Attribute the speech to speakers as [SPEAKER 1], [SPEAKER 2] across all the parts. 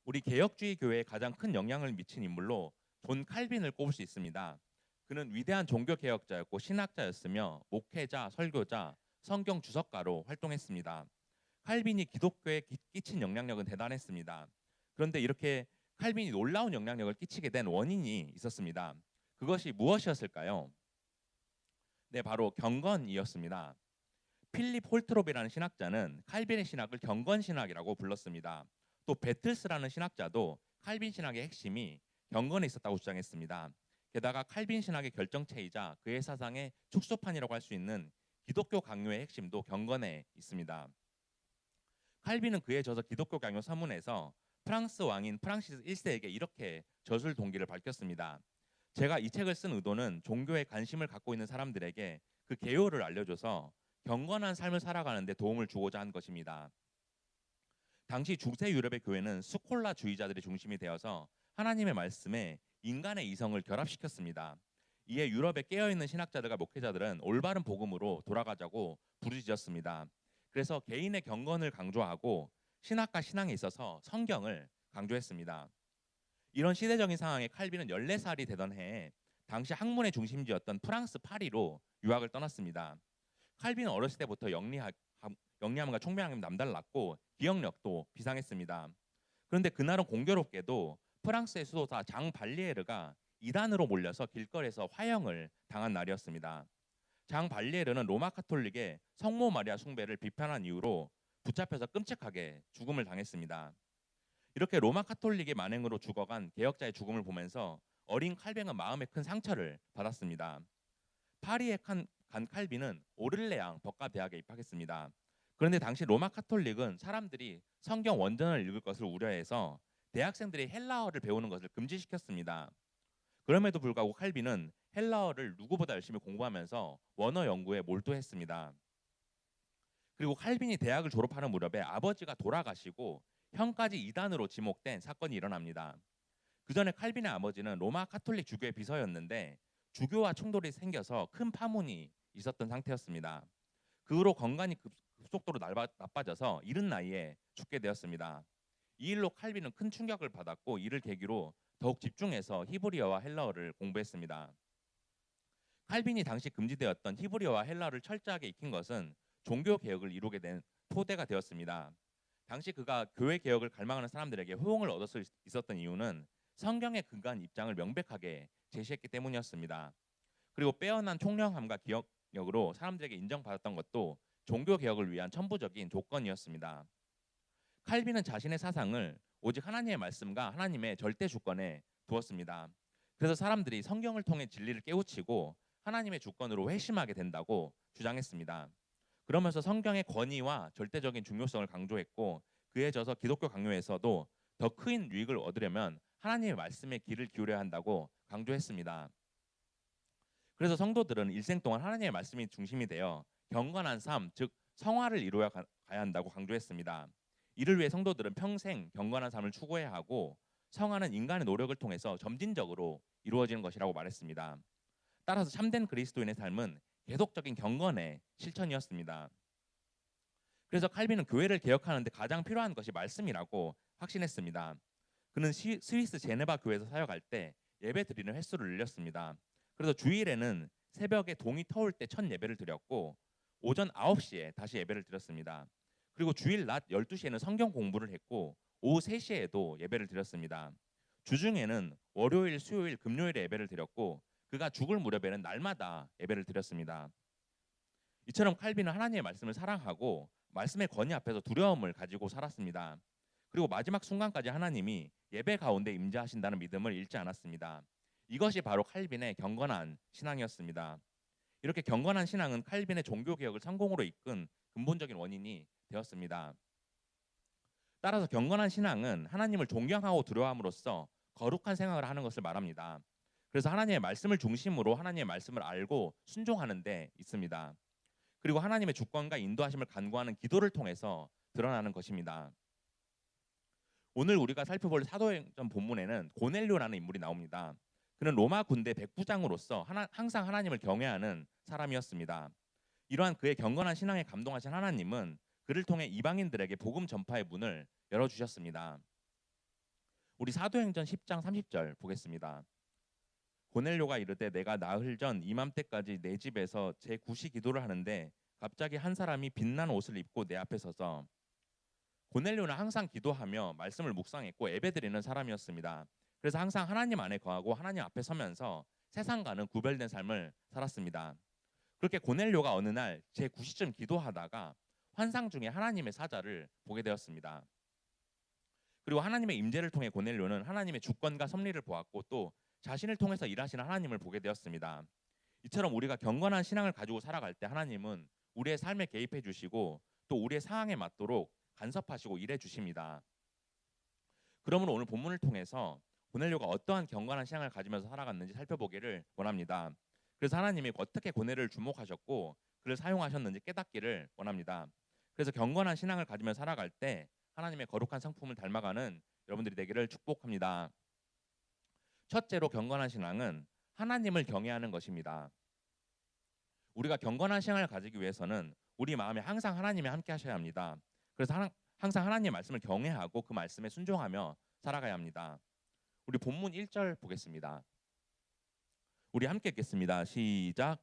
[SPEAKER 1] 우리 개혁주의 교회에 가장 큰 영향을 미친 인물로 존 칼빈을 꼽을 수 있습니다. 그는 위대한 종교 개혁자였고 신학자였으며 목회자, 설교자, 성경 주석가로 활동했습니다. 칼빈이 기독교에 끼친 영향력은 대단했습니다. 그런데 이렇게 칼빈이 놀라운 영향력을 끼치게 된 원인이 있었습니다. 그것이 무엇이었을까요? 네, 바로 경건이었습니다. 필립 홀트롭이라는 신학자는 칼빈의 신학을 경건 신학이라고 불렀습니다. 또 베틀스라는 신학자도 칼빈 신학의 핵심이 경건에 있었다고 주장했습니다. 게다가 칼빈 신학의 결정체이자 그의 사상의 축소판이라고 할 수 있는 기독교 강요의 핵심도 경건에 있습니다. 칼빈은 그의 저서 기독교 강요 서문에서 프랑스 왕인 프랑시스 1세에게 이렇게 저술 동기를 밝혔습니다. 제가 이 책을 쓴 의도는 종교에 관심을 갖고 있는 사람들에게 그 개요를 알려줘서 경건한 삶을 살아가는 데 도움을 주고자 한 것입니다. 당시 중세 유럽의 교회는 스콜라주의자들이 중심이 되어서 하나님의 말씀에 인간의 이성을 결합시켰습니다. 이에 유럽에 깨어있는 신학자들과 목회자들은 올바른 복음으로 돌아가자고 부르짖었습니다. 그래서 개인의 경건을 강조하고 신학과 신앙에 있어서 성경을 강조했습니다. 이런 시대적인 상황에 칼빈은 14살이 되던 해에 당시 학문의 중심지였던 프랑스 파리로 유학을 떠났습니다. 칼빈은 어렸을 때부터 영리함과 총명함이 남달랐고 기억력도 비상했습니다. 그런데 그날은 공교롭게도 프랑스의 수도사 장 발리에르가 이단으로 몰려서 길거리에서 화형을 당한 날이었습니다. 장 발리에르는 로마 카톨릭의 성모 마리아 숭배를 비판한 이유로 붙잡혀서 끔찍하게 죽음을 당했습니다. 이렇게 로마 카톨릭의 만행으로 죽어간 개혁자의 죽음을 보면서 어린 칼뱅은 마음에 큰 상처를 받았습니다. 파리에 간 칼빈은 오를레앙 법과대학에 입학했습니다. 그런데 당시 로마 카톨릭은 사람들이 성경 원전을 읽을 것을 우려해서 대학생들이 헬라어를 배우는 것을 금지시켰습니다. 그럼에도 불구하고 칼빈은 헬라어를 누구보다 열심히 공부하면서 원어 연구에 몰두했습니다. 그리고 칼빈이 대학을 졸업하는 무렵에 아버지가 돌아가시고 형까지 이단으로 지목된 사건이 일어납니다. 그 전에 칼빈의 아버지는 로마 카톨릭 주교의 비서였는데 주교와 충돌이 생겨서 큰 파문이 있었던 상태였습니다. 그 후로 건강이 급속도로 나빠져서 이른 나이에 죽게 되었습니다. 이 일로 칼빈은 큰 충격을 받았고 이를 계기로 더욱 집중해서 히브리어와 헬라어를 공부했습니다. 칼빈이 당시 금지되었던 히브리어와 헬라어를 철저하게 익힌 것은 종교 개혁을 이루게 된 토대가 되었습니다. 당시 그가 교회 개혁을 갈망하는 사람들에게 호응을 얻을 수 있었던 이유는 성경에 근거한 입장을 명백하게 제시했기 때문이었습니다. 그리고 빼어난 총명함과 기억력으로 사람들에게 인정받았던 것도 종교 개혁을 위한 천부적인 조건이었습니다. 칼빈은 자신의 사상을 오직 하나님의 말씀과 하나님의 절대 주권에 두었습니다. 그래서 사람들이 성경을 통해 진리를 깨우치고 하나님의 주권으로 회심하게 된다고 주장했습니다. 그러면서 성경의 권위와 절대적인 중요성을 강조했고 그에 져서 기독교 강요에서도 더 큰 유익을 얻으려면 하나님의 말씀에 귀를 기울여야 한다고 강조했습니다. 그래서 성도들은 일생 동안 하나님의 말씀이 중심이 되어 경건한 삶, 즉 성화를 이루어 가야 한다고 강조했습니다. 이를 위해 성도들은 평생 경건한 삶을 추구해야 하고 성화는 인간의 노력을 통해서 점진적으로 이루어지는 것이라고 말했습니다. 따라서 참된 그리스도인의 삶은 계속적인 경건의 실천이었습니다. 그래서 칼빈은 교회를 개혁하는 데 가장 필요한 것이 말씀이라고 확신했습니다. 그는 스위스 제네바 교회에서 사역할 때 예배 드리는 횟수를 늘렸습니다. 그래서 주일에는 새벽에 동이 터올 때 첫 예배를 드렸고 오전 9시에 다시 예배를 드렸습니다. 그리고 주일 낮 12시에는 성경 공부를 했고 오후 3시에도 예배를 드렸습니다. 주중에는 월요일, 수요일, 금요일에 예배를 드렸고 그가 죽을 무렵에는 날마다 예배를 드렸습니다. 이처럼 칼빈은 하나님의 말씀을 사랑하고 말씀의 권위 앞에서 두려움을 가지고 살았습니다. 그리고 마지막 순간까지 하나님이 예배 가운데 임재하신다는 믿음을 잃지 않았습니다. 이것이 바로 칼빈의 경건한 신앙이었습니다. 이렇게 경건한 신앙은 칼빈의 종교 개혁을 성공으로 이끈 근본적인 원인이 되었습니다. 따라서 경건한 신앙은 하나님을 존경하고 두려워함으로써 거룩한 생활을 하는 것을 말합니다. 그래서 하나님의 말씀을 중심으로 하나님의 말씀을 알고 순종하는 데 있습니다. 그리고 하나님의 주권과 인도하심을 간구하는 기도를 통해서 드러나는 것입니다. 오늘 우리가 살펴볼 사도행전 본문에는 고넬료라는 인물이 나옵니다. 그는 로마 군대 백부장으로서 항상 하나님을 경외하는 사람이었습니다. 이러한 그의 경건한 신앙에 감동하신 하나님은 그를 통해 이방인들에게 복음 전파의 문을 열어주셨습니다. 우리 사도행전 10장 30절 보겠습니다. 고넬료가 이르되 내가 나흘 전 이맘때까지 내 집에서 제 구시 기도를 하는데 갑자기 한 사람이 빛난 옷을 입고 내 앞에 서서. 고넬료는 항상 기도하며 말씀을 묵상했고 예배드리는 사람이었습니다. 그래서 항상 하나님 안에 거하고 하나님 앞에 서면서 세상과는 구별된 삶을 살았습니다. 그렇게 고넬료가 어느 날 제 9시쯤 기도하다가 환상 중에 하나님의 사자를 보게 되었습니다. 그리고 하나님의 임재를 통해 고넬료는 하나님의 주권과 섭리를 보았고 또 자신을 통해서 일하시는 하나님을 보게 되었습니다. 이처럼 우리가 경건한 신앙을 가지고 살아갈 때 하나님은 우리의 삶에 개입해 주시고 또 우리의 상황에 맞도록 간섭하시고 일해 주십니다. 그러므로 오늘 본문을 통해서 고넬료가 어떠한 경건한 신앙을 가지면서 살아갔는지 살펴보기를 원합니다. 그래서 하나님이 어떻게 고넬료를 주목하셨고 그를 사용하셨는지 깨닫기를 원합니다. 그래서 경건한 신앙을 가지며 살아갈 때 하나님의 거룩한 성품을 닮아가는 여러분들이 되기를 축복합니다. 첫째로 경건한 신앙은 하나님을 경외하는 것입니다. 우리가 경건한 신앙을 가지기 위해서는 우리 마음에 항상 하나님이 함께 하셔야 합니다. 그래서 항상 하나님의 말씀을 경외하고 그 말씀에 순종하며 살아가야 합니다. 우리 본문 1절 보겠습니다. 우리 함께 읽겠습니다. 시작.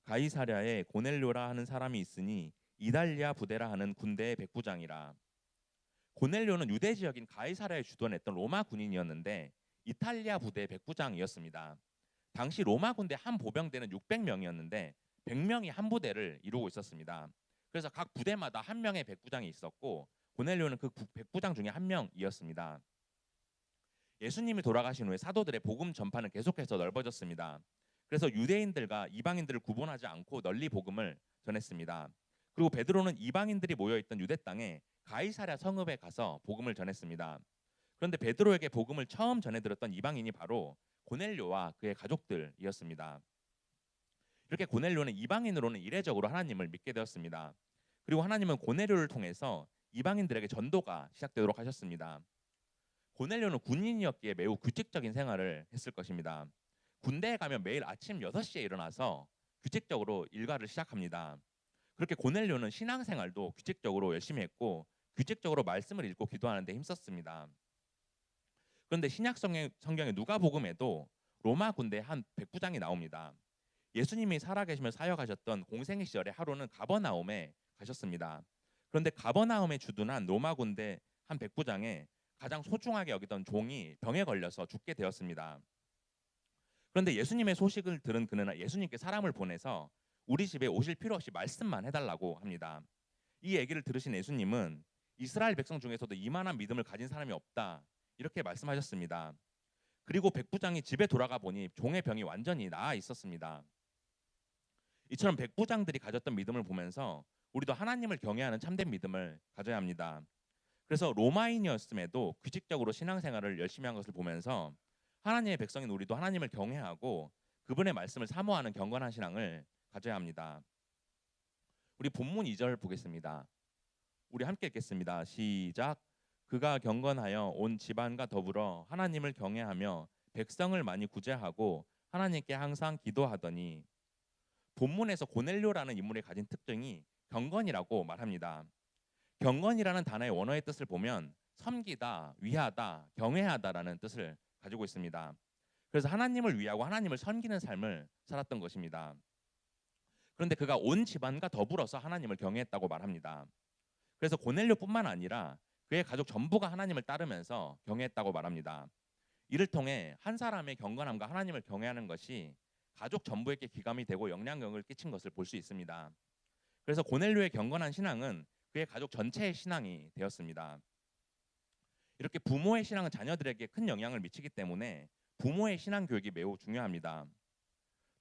[SPEAKER 1] 가이사랴에 고넬료라 하는 사람이 있으니 이달리아 부대라 하는 군대의 백부장이라. 고넬료는 유대 지역인 가이사랴에 주둔했던 로마 군인이었는데 이탈리아 부대의 백부장이었습니다. 당시 로마 군대 한 보병대는 600명이었는데 100명이 한 부대를 이루고 있었습니다. 그래서 각 부대마다 한 명의 백부장이 있었고 고넬료는 그 백부장 중에 한 명이었습니다. 예수님이 돌아가신 후에 사도들의 복음 전파는 계속해서 넓어졌습니다. 그래서 유대인들과 이방인들을 구분하지 않고 널리 복음을 전했습니다. 그리고 베드로는 이방인들이 모여있던 유대 땅에 가이사랴 성읍에 가서 복음을 전했습니다. 그런데 베드로에게 복음을 처음 전해들었던 이방인이 바로 고넬료와 그의 가족들이었습니다. 이렇게 고넬료는 이방인으로는 이례적으로 하나님을 믿게 되었습니다. 그리고 하나님은 고넬료를 통해서 이방인들에게 전도가 시작되도록 하셨습니다. 고넬료는 군인이었기에 매우 규칙적인 생활을 했을 것입니다. 군대에 가면 매일 아침 6시에 일어나서 규칙적으로 일과를 시작합니다. 그렇게 고넬료는 신앙생활도 규칙적으로 열심히 했고 규칙적으로 말씀을 읽고 기도하는 데 힘썼습니다. 그런데 신약 성경의 누가복음에도 로마 군대 한 백부장이 나옵니다. 예수님이 살아계시며 사역하셨던 공생의 시절에 하루는 가버나움에 가셨습니다. 그런데 가버나움에 주둔한 로마 군대 한 백부장에 가장 소중하게 여기던 종이 병에 걸려서 죽게 되었습니다. 그런데 예수님의 소식을 들은 그는 예수님께 사람을 보내서 우리 집에 오실 필요 없이 말씀만 해달라고 합니다. 이 얘기를 들으신 예수님은 이스라엘 백성 중에서도 이만한 믿음을 가진 사람이 없다 이렇게 말씀하셨습니다. 그리고 백부장이 집에 돌아가 보니 종의 병이 완전히 나아 있었습니다. 이처럼 백부장들이 가졌던 믿음을 보면서 우리도 하나님을 경외하는 참된 믿음을 가져야 합니다. 그래서 로마인이었음에도 규칙적으로 신앙생활을 열심히 한 것을 보면서 하나님의 백성인 우리도 하나님을 경외하고 그분의 말씀을 사모하는 경건한 신앙을 가져야 합니다. 우리 본문 2절 보겠습니다. 우리 함께 읽겠습니다. 시작. 그가 경건하여 온 집안과 더불어 하나님을 경외하며 백성을 많이 구제하고 하나님께 항상 기도하더니. 본문에서 고넬료라는 인물이 가진 특징이 경건이라고 말합니다. 경건이라는 단어의 원어의 뜻을 보면 섬기다, 위하다, 경외하다라는 뜻을 가지고 있습니다. 그래서 하나님을 위하고 하나님을 섬기는 삶을 살았던 것입니다. 그런데 그가 온 집안과 더불어서 하나님을 경외했다고 말합니다. 그래서 고넬료뿐만 아니라 그의 가족 전부가 하나님을 따르면서 경외했다고 말합니다. 이를 통해 한 사람의 경건함과 하나님을 경외하는 것이 가족 전부에게 기감이 되고 영향력을 끼친 것을 볼 수 있습니다. 그래서 고넬료의 경건한 신앙은 그의 가족 전체의 신앙이 되었습니다. 이렇게 부모의 신앙은 자녀들에게 큰 영향을 미치기 때문에 부모의 신앙 교육이 매우 중요합니다.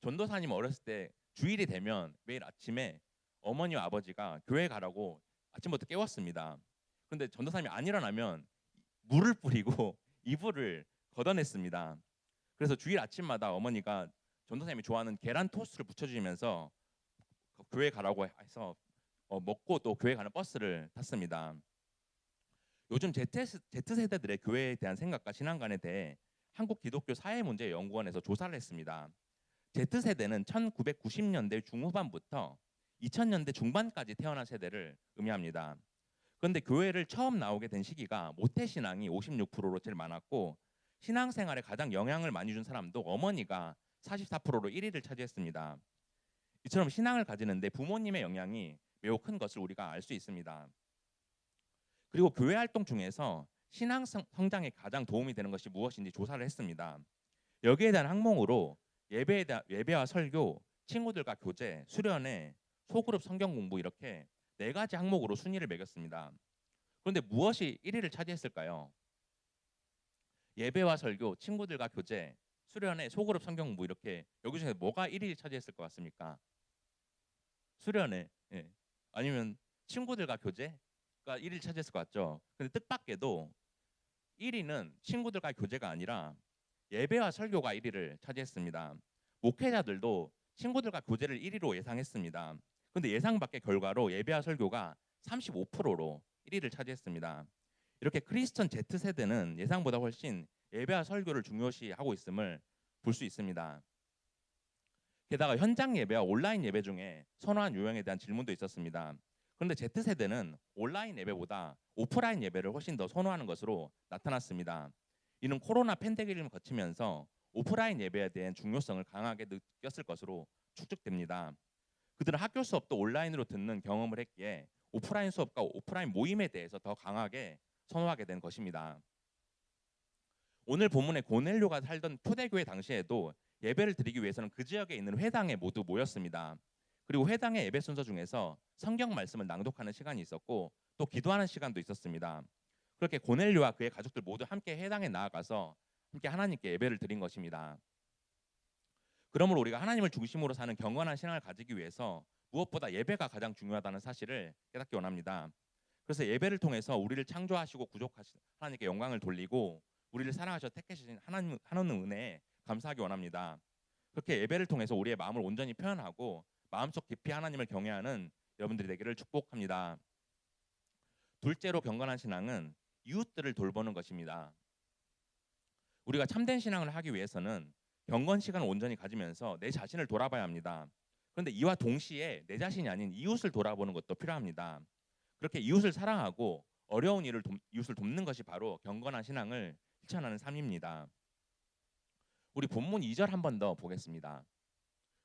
[SPEAKER 1] 전도사님 어렸을 때 주일이 되면 매일 아침에 어머니와 아버지가 교회 가라고 아침부터 깨웠습니다. 그런데 전도사님이 안 일어나면 물을 뿌리고 이불을 걷어냈습니다. 그래서 주일 아침마다 어머니가 전도사님이 좋아하는 계란 토스트를 부쳐주시면서 교회 가라고 해서 먹고 또 교회 가는 버스를 탔습니다. 요즘 Z세대들의 교회에 대한 생각과 신앙관에 대해 한국 기독교 사회문제연구원에서 조사를 했습니다. Z세대는 1990년대 중후반부터 2000년대 중반까지 태어난 세대를 의미합니다. 그런데 교회를 처음 나오게 된 시기가 모태신앙이 56%로 제일 많았고 신앙생활에 가장 영향을 많이 준 사람도 어머니가 44%로 1위를 차지했습니다. 이처럼 신앙을 가지는데 부모님의 영향이 매우 큰 것을 우리가 알 수 있습니다. 그리고 교회 활동 중에서 신앙 성장에 가장 도움이 되는 것이 무엇인지 조사를 했습니다. 여기에 대한 항목으로 예배와 설교, 친구들과 교제, 수련회, 소그룹 성경 공부 이렇게 네 가지 항목으로 순위를 매겼습니다. 그런데 무엇이 1위를 차지했을까요? 예배와 설교, 친구들과 교제, 수련회, 소그룹 성경 공부 이렇게 여기 중에 뭐가 1위를 차지했을 것 같습니까? 수련회, 예. 아니면 친구들과 교제가 1위를 차지했을 것 같죠. 근데 뜻밖에도 1위는 친구들과 교제가 아니라 예배와 설교가 1위를 차지했습니다. 목회자들도 친구들과 교제를 1위로 예상했습니다. 그런데 예상 밖의 결과로 예배와 설교가 35%로 1위를 차지했습니다. 이렇게 크리스천 Z세대는 예상보다 훨씬 예배와 설교를 중요시하고 있음을 볼 수 있습니다. 게다가 현장 예배와 온라인 예배 중에 선호한 유형에 대한 질문도 있었습니다. 그런데 Z세대는 온라인 예배보다 오프라인 예배를 훨씬 더 선호하는 것으로 나타났습니다. 이는 코로나 팬데믹을 거치면서 오프라인 예배에 대한 중요성을 강하게 느꼈을 것으로 추측됩니다. 그들은 학교 수업도 온라인으로 듣는 경험을 했기에 오프라인 수업과 오프라인 모임에 대해서 더 강하게 선호하게 된 것입니다. 오늘 본문의 고넬료가 살던 초대교회 당시에도 예배를 드리기 위해서는 그 지역에 있는 회당에 모두 모였습니다. 그리고 회당의 예배 순서 중에서 성경 말씀을 낭독하는 시간이 있었고 또 기도하는 시간도 있었습니다. 그렇게 고넬료와 그의 가족들 모두 함께 회당에 나아가서 함께 하나님께 예배를 드린 것입니다. 그러므로 우리가 하나님을 중심으로 사는 경건한 신앙을 가지기 위해서 무엇보다 예배가 가장 중요하다는 사실을 깨닫기 원합니다. 그래서 예배를 통해서 우리를 창조하시고 구속하신 하나님께 영광을 돌리고 우리를 사랑하셔 택하신 하나님 은혜에 감사하기 원합니다. 그렇게 예배를 통해서 우리의 마음을 온전히 표현하고 마음속 깊이 하나님을 경외하는 여러분들이 되기를 축복합니다. 둘째로 경건한 신앙은 이웃들을 돌보는 것입니다. 우리가 참된 신앙을 하기 위해서는 경건 시간을 온전히 가지면서 내 자신을 돌아봐야 합니다. 그런데 이와 동시에 내 자신이 아닌 이웃을 돌아보는 것도 필요합니다. 그렇게 이웃을 사랑하고 어려운 이웃을 돕는 것이 바로 경건한 신앙을 실천하는 삶입니다. 우리 본문 2절 한 번 더 보겠습니다.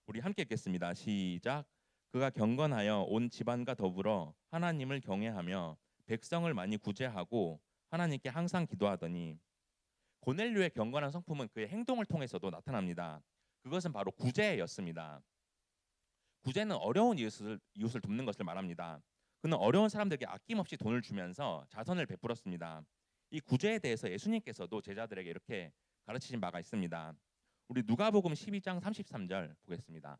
[SPEAKER 1] 우리 함께 읽겠습니다. 시작. 그가 경건하여 온 집안과 더불어 하나님을 경외하며 백성을 많이 구제하고 하나님께 항상 기도하더니 고넬료의 경건한 성품은 그의 행동을 통해서도 나타납니다. 그것은 바로 구제였습니다. 구제는 어려운 이웃을 돕는 것을 말합니다. 그는 어려운 사람들에게 아낌없이 돈을 주면서 자선을 베풀었습니다. 이 구제에 대해서 예수님께서도 제자들에게 이렇게 가르치신 바가 있습니다. 우리 누가복음 12장 33절 보겠습니다.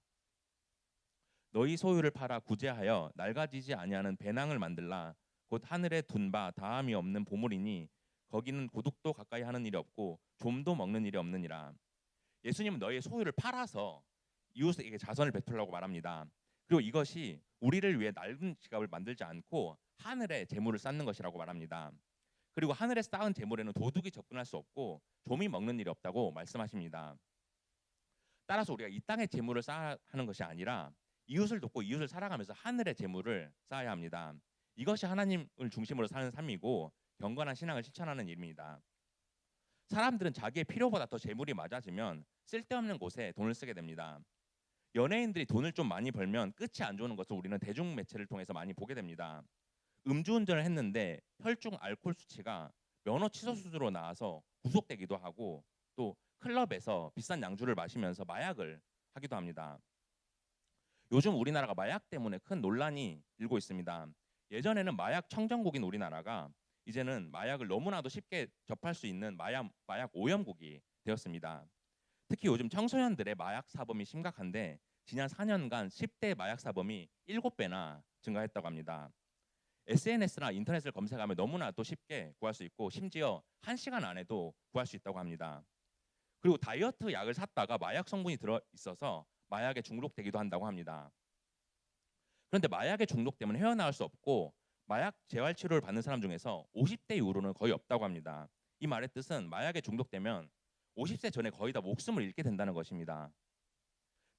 [SPEAKER 1] 너희 소유를 팔아 구제하여 낡아지지 아니하는 배낭을 만들라. 곧 하늘에 둔 바 다함이 없는 보물이니 거기는 도둑도 가까이 하는 일이 없고 좀도 먹는 일이 없느니라. 예수님은 너희의 소유를 팔아서 이웃에게 자선을 베풀라고 말합니다. 그리고 이것이 우리를 위해 낡은 지갑을 만들지 않고 하늘에 재물을 쌓는 것이라고 말합니다. 그리고 하늘에 쌓은 재물에는 도둑이 접근할 수 없고 좀이 먹는 일이 없다고 말씀하십니다. 따라서 우리가 이 땅의 재물을 쌓아야 하는 것이 아니라 이웃을 돕고 이웃을 사랑하면서 하늘의 재물을 쌓아야 합니다. 이것이 하나님을 중심으로 사는 삶이고 경건한 신앙을 실천하는 일입니다. 사람들은 자기의 필요보다 더 재물이 많아지면 쓸데없는 곳에 돈을 쓰게 됩니다. 연예인들이 돈을 좀 많이 벌면 끝이 안 좋은 것을 우리는 대중매체를 통해서 많이 보게 됩니다. 음주운전을 했는데 혈중 알코올 수치가 면허 취소 수준으로 나와서 구속되기도 하고 또 클럽에서 비싼 양주를 마시면서 마약을 하기도 합니다. 요즘 우리나라가 마약 때문에 큰 논란이 일고 있습니다. 예전에는 마약 청정국인 우리나라가 이제는 마약을 너무나도 쉽게 접할 수 있는 마약 오염국이 되었습니다. 특히 요즘 청소년들의 마약 사범이 심각한데 지난 4년간 10대 마약 사범이 7배나 증가했다고 합니다. SNS나 인터넷을 검색하면 너무나도 쉽게 구할 수 있고 심지어 1시간 안에도 구할 수 있다고 합니다. 그리고 다이어트 약을 샀다가 마약 성분이 들어 있어서 마약에 중독되기도 한다고 합니다. 그런데 마약에 중독되면 헤어나올 수 없고 마약 재활 치료를 받는 사람 중에서 50대 이후로는 거의 없다고 합니다. 이 말의 뜻은 마약에 중독되면 50세 전에 거의 다 목숨을 잃게 된다는 것입니다.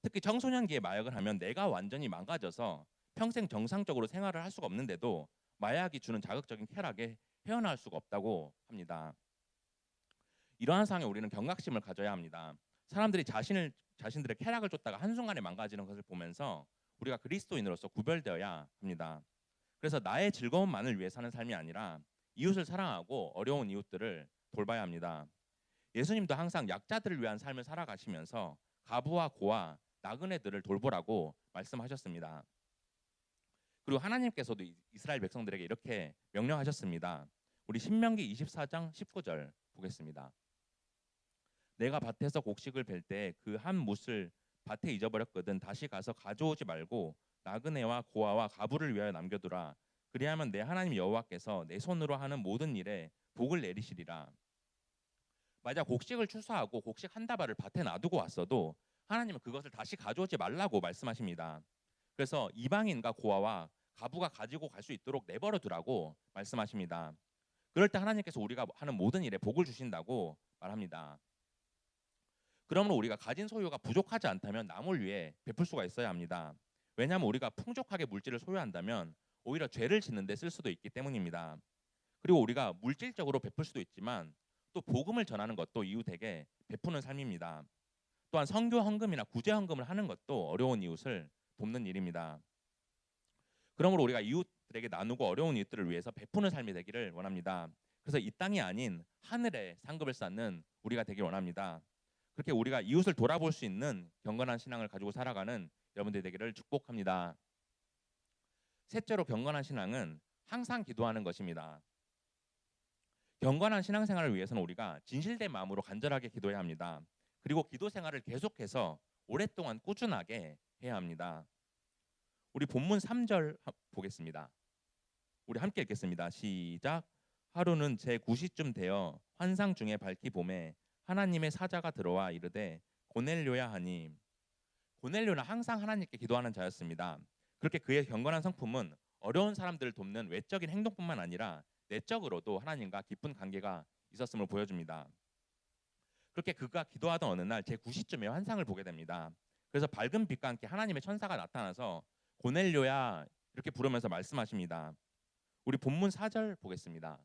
[SPEAKER 1] 특히 청소년기에 마약을 하면 뇌가 완전히 망가져서 평생 정상적으로 생활을 할 수가 없는데도 마약이 주는 자극적인 쾌락에 헤어나올 수가 없다고 합니다. 이러한 상황에 우리는 경각심을 가져야 합니다. 사람들이 자신들의 쾌락을 쫓다가 한순간에 망가지는 것을 보면서 우리가 그리스도인으로서 구별되어야 합니다. 그래서 나의 즐거움만을 위해 사는 삶이 아니라 이웃을 사랑하고 어려운 이웃들을 돌봐야 합니다. 예수님도 항상 약자들을 위한 삶을 살아가시면서 과부와 고아, 나그네들을 돌보라고 말씀하셨습니다. 그리고 하나님께서도 이스라엘 백성들에게 이렇게 명령하셨습니다. 우리 신명기 24장 19절 보겠습니다. 내가 밭에서 곡식을 벨 때 그 한 뭇을 밭에 잊어버렸거든 다시 가서 가져오지 말고 나그네와 고아와 가부를 위하여 남겨두라. 그리하면 내 하나님 여호와께서 내 손으로 하는 모든 일에 복을 내리시리라. 만약 곡식을 추수하고 곡식 한 다발을 밭에 놔두고 왔어도 하나님은 그것을 다시 가져오지 말라고 말씀하십니다. 그래서 이방인과 고아와 가부가 가지고 갈 수 있도록 내버려 두라고 말씀하십니다. 그럴 때 하나님께서 우리가 하는 모든 일에 복을 주신다고 말합니다. 그러므로 우리가 가진 소유가 부족하지 않다면 남을 위해 베풀 수가 있어야 합니다. 왜냐하면 우리가 풍족하게 물질을 소유한다면 오히려 죄를 짓는 데 쓸 수도 있기 때문입니다. 그리고 우리가 물질적으로 베풀 수도 있지만 또 복음을 전하는 것도 이웃에게 베푸는 삶입니다. 또한 선교 헌금이나 구제 헌금을 하는 것도 어려운 이웃을 돕는 일입니다. 그러므로 우리가 이웃들에게 나누고 어려운 이웃들을 위해서 베푸는 삶이 되기를 원합니다. 그래서 이 땅이 아닌 하늘에 상급을 쌓는 우리가 되길 원합니다. 그렇게 우리가 이웃을 돌아볼 수 있는 경건한 신앙을 가지고 살아가는 여러분들이 되기를 축복합니다. 셋째로 경건한 신앙은 항상 기도하는 것입니다. 경건한 신앙생활을 위해서는 우리가 진실된 마음으로 간절하게 기도해야 합니다. 그리고 기도 생활을 계속해서 오랫동안 꾸준하게 해야 합니다. 우리 본문 3절 보겠습니다. 우리 함께 읽겠습니다. 시작. 하루는 제9시쯤 되어 환상 중에 밝히 봄에 하나님의 사자가 들어와 이르되 고넬료야 하니. 고넬료는 항상 하나님께 기도하는 자였습니다. 그렇게 그의 경건한 성품은 어려운 사람들을 돕는 외적인 행동뿐만 아니라 내적으로도 하나님과 깊은 관계가 있었음을 보여줍니다. 그렇게 그가 기도하던 어느 날 제9시쯤에 환상을 보게 됩니다. 그래서 밝은 빛과 함께 하나님의 천사가 나타나서 고넬료야 이렇게 부르면서 말씀하십니다. 우리 본문 4절 보겠습니다.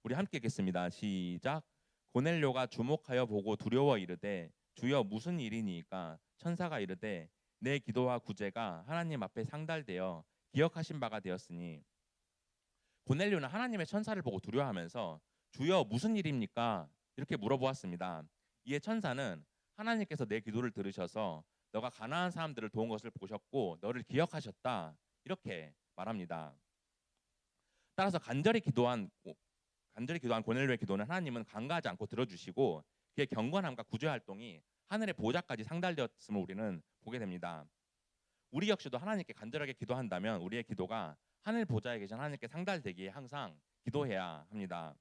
[SPEAKER 1] 우리 함께 읽겠습니다. 시작. 고넬료가 주목하여 보고 두려워 이르되 주여 무슨 일이니까. 천사가 이르되 내 기도와 구제가 하나님 앞에 상달되어 기억하신 바가 되었으니. 고넬료는 하나님의 천사를 보고 두려워하면서 주여 무슨 일입니까? 이렇게 물어보았습니다. 이에 천사는 하나님께서 내 기도를 들으셔서 너가 가난한 사람들을 도운 것을 보셨고 너를 기억하셨다 이렇게 말합니다. 따라서 간절히 기도한 고넬료의 기도는 하나님은 간과하지 않고 들어주시고 그의 경건함과 구제 활동이 하늘의 보좌까지 상달되었음을 우리는 보게 됩니다. 우리 역시도 하나님께 간절하게 기도한다면 우리의 기도가 하늘 보좌에 계신 하나님께 상달되기에 항상 기도해야 합니다.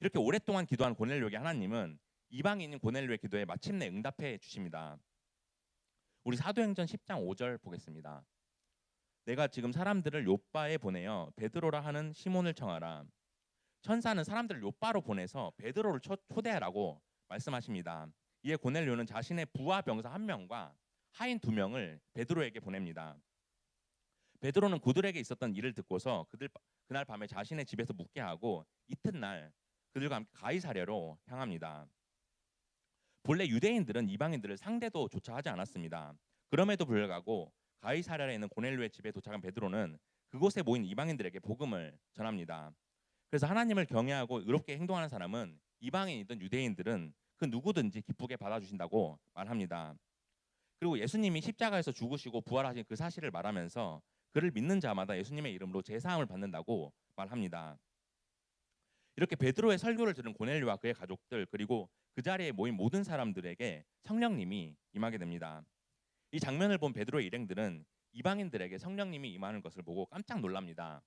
[SPEAKER 1] 이렇게 오랫동안 기도한 고넬료에게 하나님은 이방인인 고넬료의 기도에 마침내 응답해 주십니다. 우리 사도행전 10장 5절 보겠습니다. 내가 지금 사람들을 요빠에 보내어 베드로라 하는 시몬을 청하라. 천사는 사람들을 요빠로 보내서 베드로를 초대하라고 말씀하십니다. 이에 고넬료는 자신의 부하 병사 1명과 하인 2명을 베드로에게 보냅니다. 베드로는 그들에게 있었던 일을 듣고서 그날 밤에 자신의 집에서 묵게 하고 이튿날 그들과 함께 가이사랴로 향합니다. 본래 유대인들은 이방인들을 상대도 조차 하지 않았습니다. 그럼에도 불구하고 가이사랴에 있는 고넬료의 집에 도착한 베드로는 그곳에 모인 이방인들에게 복음을 전합니다. 그래서 하나님을 경외하고 의롭게 행동하는 사람은 이방인이든 유대인들은 그 누구든지 기쁘게 받아주신다고 말합니다. 그리고 예수님이 십자가에서 죽으시고 부활하신 그 사실을 말하면서 그를 믿는 자마다 예수님의 이름으로 제사함을 받는다고 말합니다. 이렇게 베드로의 설교를 들은 고넬료와 그의 가족들 그리고 그 자리에 모인 모든 사람들에게 성령님이 임하게 됩니다. 이 장면을 본 베드로의 일행들은 이방인들에게 성령님이 임하는 것을 보고 깜짝 놀랍니다.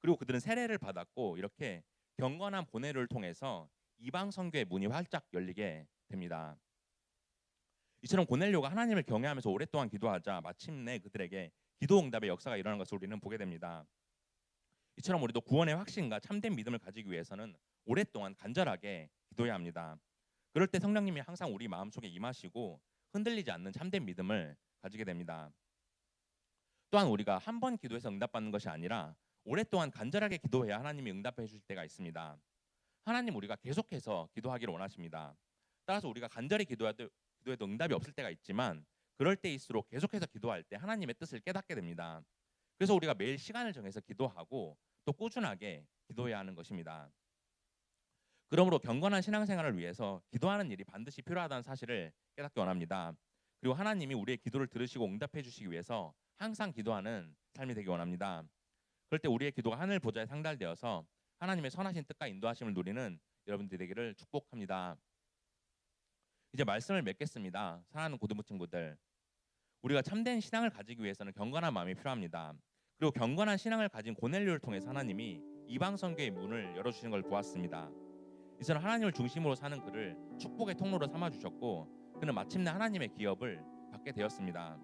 [SPEAKER 1] 그리고 그들은 세례를 받았고 이렇게 경건한 고넬료를 통해서 이방 선교의 문이 활짝 열리게 됩니다. 이처럼 고넬료가 하나님을 경외하면서 오랫동안 기도하자 마침내 그들에게 기도 응답의 역사가 일어나는 것을 우리는 보게 됩니다. 이처럼 우리도 구원의 확신과 참된 믿음을 가지기 위해서는 오랫동안 간절하게 기도해야 합니다. 그럴 때 성령님이 항상 우리 마음속에 임하시고 흔들리지 않는 참된 믿음을 가지게 됩니다. 또한 우리가 한 번 기도해서 응답받는 것이 아니라 오랫동안 간절하게 기도해야 하나님이 응답해 주실 때가 있습니다. 하나님 우리가 계속해서 기도하기를 원하십니다. 따라서 우리가 간절히 기도해도 응답이 없을 때가 있지만 그럴 때일수록 계속해서 기도할 때 하나님의 뜻을 깨닫게 됩니다. 그래서 우리가 매일 시간을 정해서 기도하고 또 꾸준하게 기도해야 하는 것입니다. 그러므로 경건한 신앙생활을 위해서 기도하는 일이 반드시 필요하다는 사실을 깨닫기 원합니다. 그리고 하나님이 우리의 기도를 들으시고 응답해 주시기 위해서 항상 기도하는 삶이 되기 원합니다. 그럴 때 우리의 기도가 하늘 보좌에 상달되어서 하나님의 선하신 뜻과 인도하심을 누리는 여러분들이 되기를 축복합니다. 이제 말씀을 맺겠습니다. 사랑하는 고등부 친구들, 우리가 참된 신앙을 가지기 위해서는 경건한 마음이 필요합니다. 그리고 경건한 신앙을 가진 고넬료를 통해서 하나님이 이방 선교의 문을 열어주신 걸 보았습니다. 이처럼 하나님을 중심으로 사는 그를 축복의 통로로 삼아주셨고 그는 마침내 하나님의 기업을 받게 되었습니다.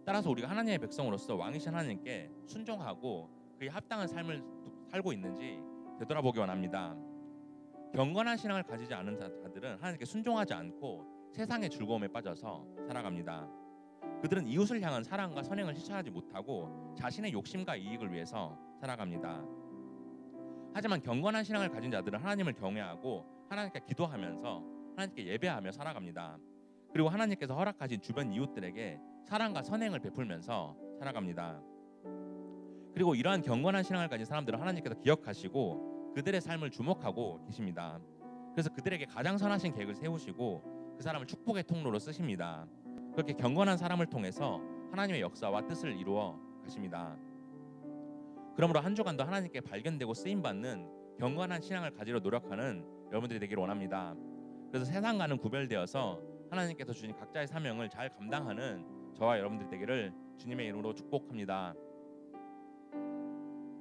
[SPEAKER 1] 따라서 우리가 하나님의 백성으로서 왕이신 하나님께 순종하고 그에 합당한 삶을 살고 있는지 되돌아보기 원합니다. 경건한 신앙을 가지지 않은 자들은 하나님께 순종하지 않고 세상의 즐거움에 빠져서 살아갑니다. 그들은 이웃을 향한 사랑과 선행을 실천하지 못하고 자신의 욕심과 이익을 위해서 살아갑니다. 하지만 경건한 신앙을 가진 자들은 하나님을 경외하고 하나님께 기도하면서 하나님께 예배하며 살아갑니다. 그리고 하나님께서 허락하신 주변 이웃들에게 사랑과 선행을 베풀면서 살아갑니다. 그리고 이러한 경건한 신앙을 가진 사람들은 하나님께서 기억하시고 그들의 삶을 주목하고 계십니다. 그래서 그들에게 가장 선하신 계획을 세우시고 그 사람을 축복의 통로로 쓰십니다. 그렇게 경건한 사람을 통해서 하나님의 역사와 뜻을 이루어 가십니다. 그러므로 한 주간도 하나님께 발견되고 쓰임받는 경건한 신앙을 가지려 노력하는 여러분들이 되기를 원합니다. 그래서 세상과는 구별되어서 하나님께서 주신 각자의 사명을 잘 감당하는 저와 여러분들이 되기를 주님의 이름으로 축복합니다.